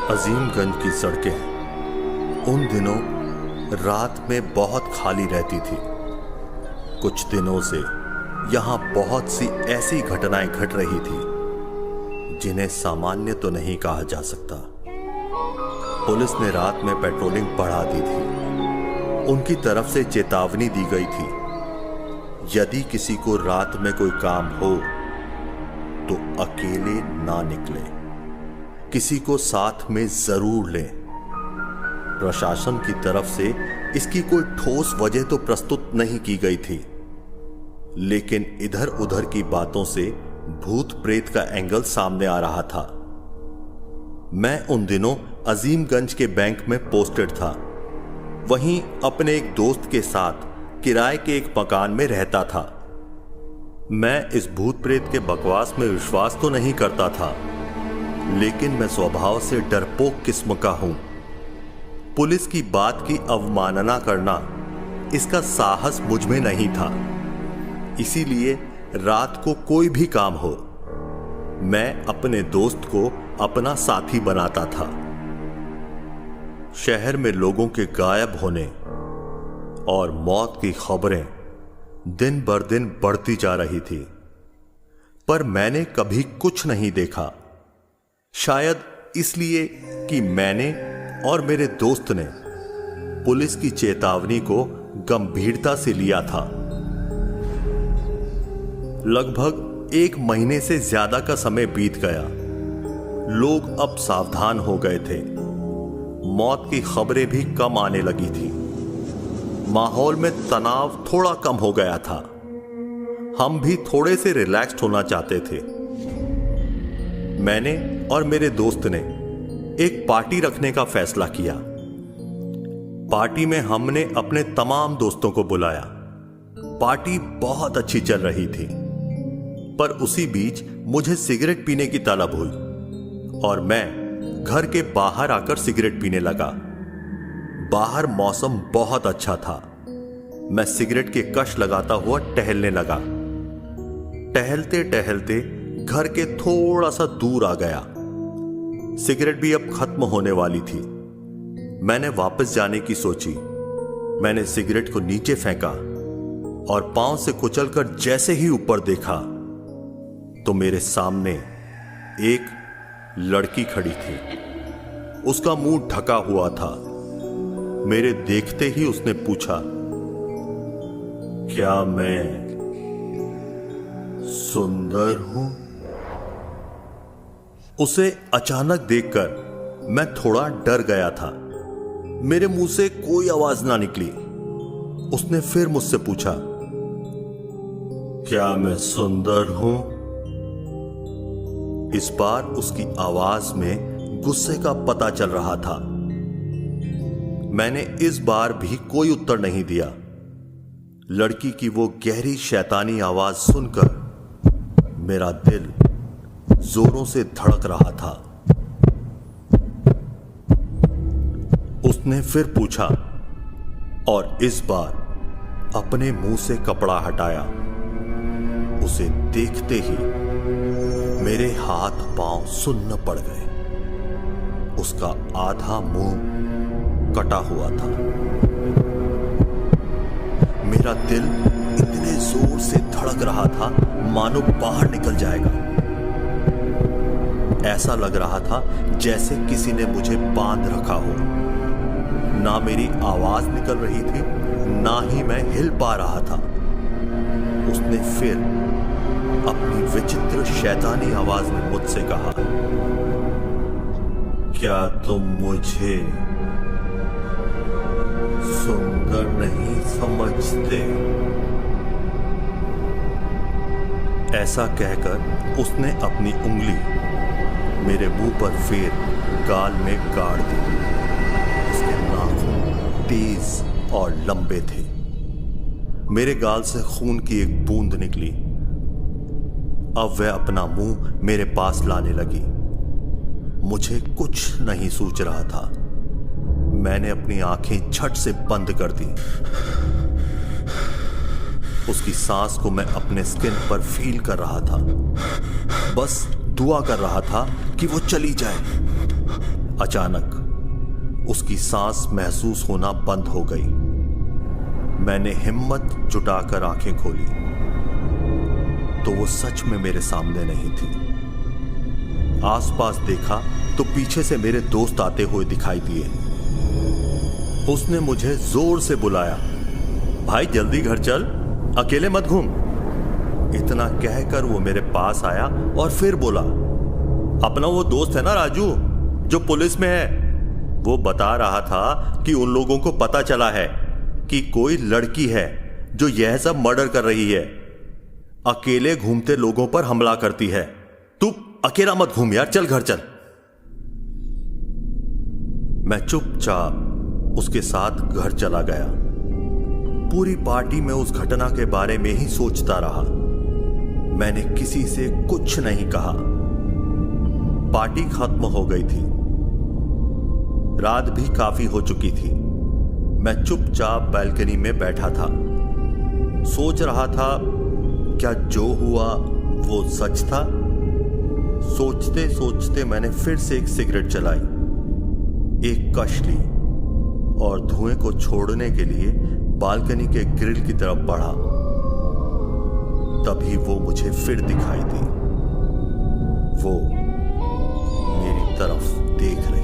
अजीमगंज की सड़कें उन दिनों रात में बहुत खाली रहती थी। कुछ दिनों से यहाँ बहुत सी ऐसी घटनाएं घट रही थी जिन्हें सामान्य तो नहीं कहा जा सकता। पुलिस ने रात में पेट्रोलिंग बढ़ा दी थी। उनकी तरफ से चेतावनी दी गई थी, यदि किसी को रात में कोई काम हो तो अकेले ना निकले, किसी को साथ में जरूर लें। प्रशासन की तरफ से इसकी कोई ठोस वजह तो प्रस्तुत नहीं की गई थी, लेकिन इधर उधर की बातों से भूत प्रेत का एंगल सामने आ रहा था। मैं उन दिनों अजीमगंज के बैंक में पोस्टेड था। वहीं अपने एक दोस्त के साथ किराए के एक मकान में रहता था। मैं इस भूत प्रेत के बकवास में विश्वास तो नहीं करता था, लेकिन मैं स्वभाव से डरपोक किस्म का हूं। पुलिस की बात की अवमानना करना, इसका साहस मुझ में नहीं था। इसीलिए रात को कोई भी काम हो, मैं अपने दोस्त को अपना साथी बनाता था। शहर में लोगों के गायब होने और मौत की खबरें दिन बर दिन बढ़ती जा रही थी, पर मैंने कभी कुछ नहीं देखा। शायद इसलिए कि मैंने और मेरे दोस्त ने पुलिस की चेतावनी को गंभीरता से लिया था। लगभग 1 महीने से ज्यादा का समय बीत गया। लोग अब सावधान हो गए थे। मौत की खबरें भी कम आने लगी थी। माहौल में तनाव थोड़ा कम हो गया था। हम भी थोड़े से रिलैक्स्ड होना चाहते थे। मैंने और मेरे दोस्त ने एक पार्टी रखने का फैसला किया। पार्टी में हमने अपने तमाम दोस्तों को बुलाया। पार्टी बहुत अच्छी चल रही थी, पर उसी बीच मुझे सिगरेट पीने की तलब हुई और मैं घर के बाहर आकर सिगरेट पीने लगा। बाहर मौसम बहुत अच्छा था। मैं सिगरेट के कश लगाता हुआ टहलने लगा। टहलते टहलते घर के थोड़ा सा दूर आ गया। सिगरेट भी अब खत्म होने वाली थी। मैंने वापस जाने की सोची। मैंने सिगरेट को नीचे फेंका और पांव से कुचलकर जैसे ही ऊपर देखा तो मेरे सामने एक लड़की खड़ी थी। उसका मुंह ढका हुआ था। मेरे देखते ही उसने पूछा, क्या मैं सुंदर हूं? उसे अचानक देखकर मैं थोड़ा डर गया था। मेरे मुंह से कोई आवाज ना निकली। उसने फिर मुझसे पूछा, क्या मैं सुंदर हूं? इस बार उसकी आवाज में गुस्से का पता चल रहा था। मैंने इस बार भी कोई उत्तर नहीं दिया। लड़की की वो गहरी शैतानी आवाज सुनकर मेरा दिल जोरों से धड़क रहा था। उसने फिर पूछा और इस बार अपने मुंह से कपड़ा हटाया। उसे देखते ही मेरे हाथ पांव सुन्न पड़ गए। उसका आधा मुंह कटा हुआ था। मेरा दिल इतने जोर से धड़क रहा था मानो बाहर निकल जाएगा। ऐसा लग रहा था जैसे किसी ने मुझे बांध रखा हो। ना मेरी आवाज निकल रही थी, ना ही मैं हिल पा रहा था। उसने फिर अपनी विचित्र शैतानी आवाज में मुझसे कहा, क्या तुम मुझे सुंदर नहीं समझते? ऐसा कहकर उसने अपनी उंगली मेरे मुंह पर फेर गाल में गाड़ दी। उसके नाखून तेज और लंबे थे। मेरे गाल से खून की एक बूंद निकली। अब वह अपना मुंह मेरे पास लाने लगी। मुझे कुछ नहीं सूझ रहा था। मैंने अपनी आंखें झट से बंद कर दी। उसकी सांस को मैं अपने स्किन पर फील कर रहा था। बस दुआ कर रहा था कि वो चली जाए। अचानक उसकी सांस महसूस होना बंद हो गई। मैंने हिम्मत जुटाकर आंखें खोली तो वो सच में मेरे सामने नहीं थी। आसपास देखा तो पीछे से मेरे दोस्त आते हुए दिखाई दिए। उसने मुझे जोर से बुलाया, भाई जल्दी घर चल, अकेले मत घूम। इतना कहकर वो मेरे पास आया और फिर बोला, अपना वो दोस्त है ना राजू जो पुलिस में है, वो बता रहा था कि उन लोगों को पता चला है कि कोई लड़की है जो यह सब मर्डर कर रही है, अकेले घूमते लोगों पर हमला करती है। तू अकेला मत घूम यार, चल घर चल। मैं चुपचाप उसके साथ घर चला गया। पूरी पार्टी में उस घटना के बारे में ही सोचता रहा। मैंने किसी से कुछ नहीं कहा। पार्टी खत्म हो गई थी, रात भी काफी हो चुकी थी। मैं चुपचाप बैल्कनी में बैठा था, सोच रहा था क्या जो हुआ वो सच था। सोचते सोचते मैंने फिर से एक सिगरेट जलाई, एक कश ली और धुएं को छोड़ने के लिए बालकनी के ग्रिल की तरफ बढ़ा। तभी वो मुझे फिर दिखाई दी। वो मेरी तरफ देख रही